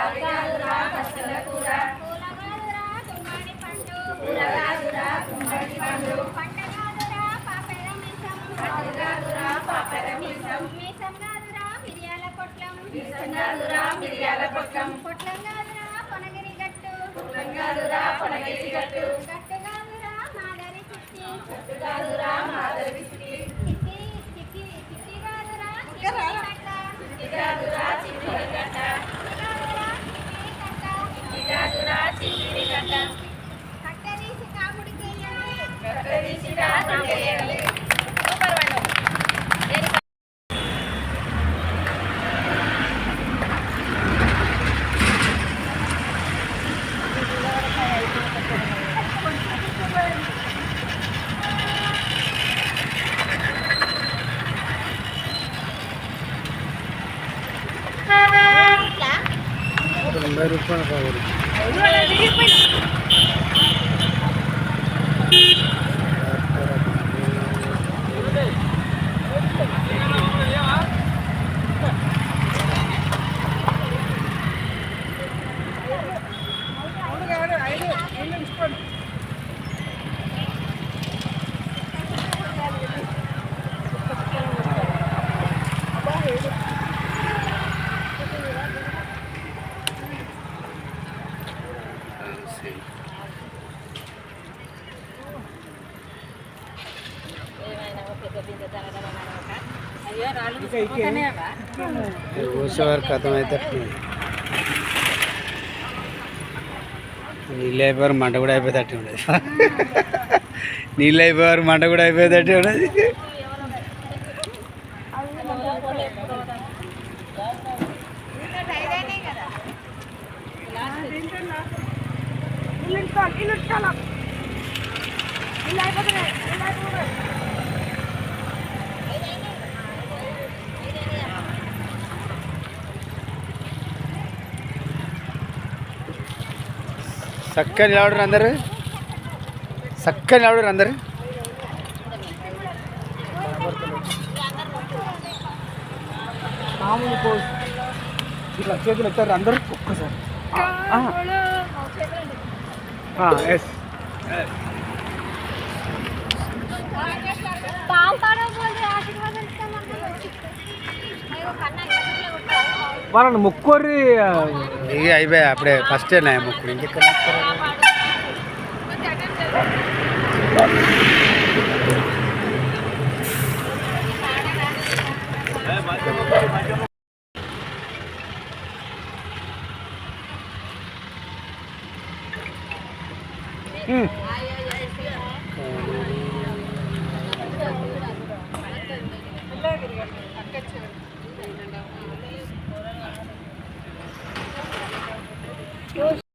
కాదురా బచ్చల కూర పూలగాదురా గుమ్మడి పండు కూరగాదురా గుమ్మడి పండు పంటగాదురా పాపెర మీసం పండుగాదురా పాపర మీసం మీసం గాదురా మిరియాల పొట్లం మీసంగాదురా మిరియాల పొట్లం పొట్లంగాదురా పొనగిరి గట్టు పొట్లంగాదురా పొనగిరి గట్టు గట్టుగాదురా మాదరి చిట్టి గట్టుగాదురా మాధవి సిరి చిట్టిగాదురా చిట్టిగాదురా చిట్టి గట్ట చిట్టిగాదురా చిట్టి గట్ట కట్టదీసి కాముడికేయాలి కట్టదీసి రాజుకేయాలి. Super madam. ₹90 కావాలి. వచ్చేవారు కథం అయితే నీళ్ళు అయిపోయారు మంట కూడా అయిపోయేటట్టు ఉండదు. నీళ్ళు అయిపోయారు మంట కూడా అయిపోయేటట్టు ఉండదు. చక్కని ఆవిడరు అందరు, చక్కని ఆవిడరు అందరు. మామూలు పోస్ట్ ఇట్లా చేతులు ఎత్తారు అందరూ ఒక్కసారి. ఎస్ వాళ్ళని ముక్కోరి ఇక అయిపోయా అప్పుడే ఫస్టే నా ముక్కుడు ఇంకెక్కడ